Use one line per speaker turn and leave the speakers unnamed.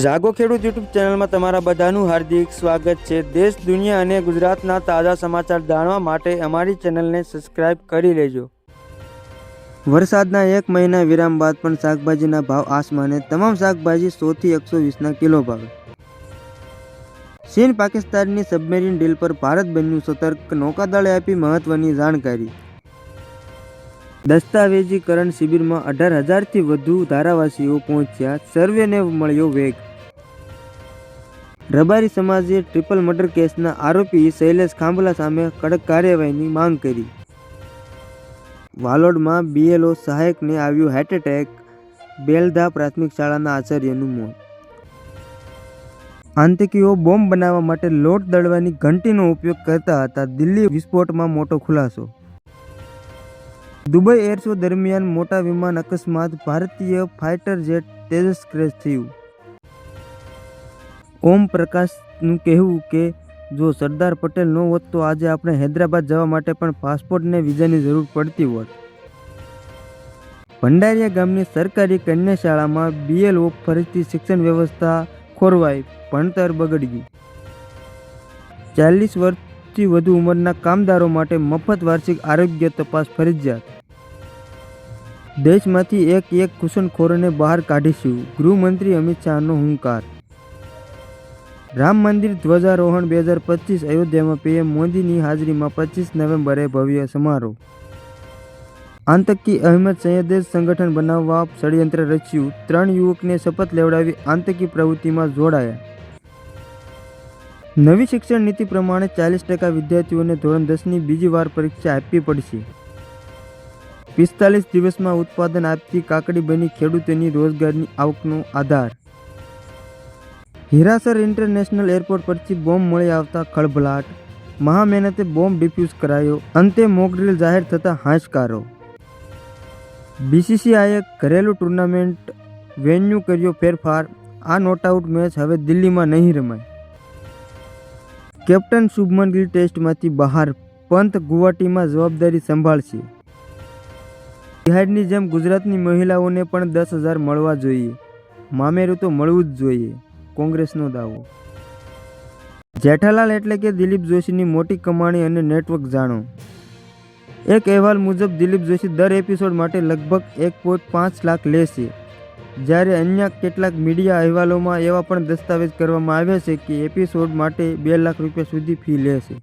જાગો ખેડૂત યુટ્યુબ ચેનલમાં તમારા બધાનું હાર્દિક સ્વાગત છે। દેશ, દુનિયા અને ગુજરાતના તાજા સમાચાર જાણવા માટે અમારી ચેનલને સબસ્ક્રાઇબ કરી લેજો। વરસાદના એક મહિના વિરામ બાદ પણ શાકભાજીના ભાવ આસમાને। તમામ શાકભાજી 100 થી 120 કિલો ભાવે। ચીન પાકિસ્તાનની સબમરીન ડીલ પર ભારત બન્યું સતર્ક, નૌકાદળે આપી મહત્વની જાણકારી। દસ્તાવેજીકરણ શિબિરમાં 18,000થી વધુ ધારાવાસીઓ પહોંચ્યા, સર્વેને મળ્યો વેગ। રબારી સમાજે ટ્રિપલ મર્ડર કેસના આરોપી શૈલેષ ખાંભલા સામે કડક કાર્યવાહીની માંગ કરી। વાલોડમાં બીએલઓ સહાયકને આવ્યું હાર્ટ એટેક, બેલધા પ્રાથમિક શાળાના આચાર્યનું મોત। આતંકીઓ બોમ્બ બનાવવા માટે લોટ દળવાની ઘંટીનો ઉપયોગ કરતા હતા, દિલ્હી વિસ્ફોટમાં મોટો ખુલાસો। દુબઈ એર શો દરમિયાન મોટા વિમાન અકસ્માત, ભારતીય ફાઇટર જેટ તેજસ ક્રેશ થયું। ઓમ પ્રકાશનું કહેવું કે જો સરદાર પટેલ ન હોત તો આજે આપણે હૈદરાબાદ જવા માટે પણ પાસપોર્ટ ને વિઝાની જરૂર પડતી હોત। ભંડારીયા ગામની સરકારી કન્યા શાળામાં બીએલઓ ફરીથી શિક્ષણ વ્યવસ્થા ખોરવાઈ, ભણતર બગડ્યું। 40 વર્ષથી વધુ ઉંમરના કામદારો માટે મફત વાર્ષિક આરોગ્ય તપાસ ફરજિયાત। દેશમાંથી એક ઘૂસણખોરોને બહાર કાઢીશું, ગૃહમંત્રી અમિત શાહનો હુંકાર। રામ મંદિર ધ્વજારોહણ 2025 અયોધ્યામાં પીએમ મોદીની હાજરીમાં 25 નવેમ્બરે ભવ્ય સમારોહ। આતંકી અહેમદ સૈયદે સંગઠન બનાવવા ષડયંત્ર રચ્યું, 3 યુવકને શપથ લેવડાવી આતંકી પ્રવૃત્તિમાં જોડાયા। નવી શિક્ષણ નીતિ પ્રમાણે 40% વિદ્યાર્થીઓને ધોરણ 10ની બીજી વાર પરીક્ષા આપવી પડશે। 45 દિવસમાં ઉત્પાદન આપતી કાકડી બની ખેડૂતોની રોજગારની આવકનો આધાર। હીરાસર ઇન્ટરનેશનલ એરપોર્ટ પરથી બોમ્બ મળી આવતા ખળભળાટ, મહામહેનતે બોમ્બ ડિફ્યુઝ કરાયો, અંતે મોકડ્રીલ જાહેર થતા હાશકારો। બીસીસીઆઈએ ઘરેલું ટુર્નામેન્ટ વેન્યુ કર્યો ફેરફાર, આ નોટઆઉટ મેચ હવે દિલ્હીમાં નહીં રમાય। કેપ્ટન શુભમન ગિલ ટેસ્ટમાંથી બહાર, પંત ગુવાહાટીમાં જવાબદારી સંભાળશે। બિહારની જેમ ગુજરાતની મહિલાઓને પણ 10,000 મળવા જોઈએ, મામેરું તો મળવું જ જોઈએ, કોંગ્રેસનો દાવો। જેઠાલાલ એટલે કે દિલીપ જોશીની મોટી કમાણી અને નેટવર્ક જાણો। એક અહેવાલ મુજબ દિલીપ જોશી દર એપિસોડ માટે લગભગ 1.5 લાખ લે છે, જ્યારે અન્ય કેટલાક મીડિયા અહેવાલોમાં એવા પણ દસ્તાવેજ કરવામાં આવ્યા છે કે એપિસોડ માટે 2 લાખ રૂપિયા સુધી ફી લે છે।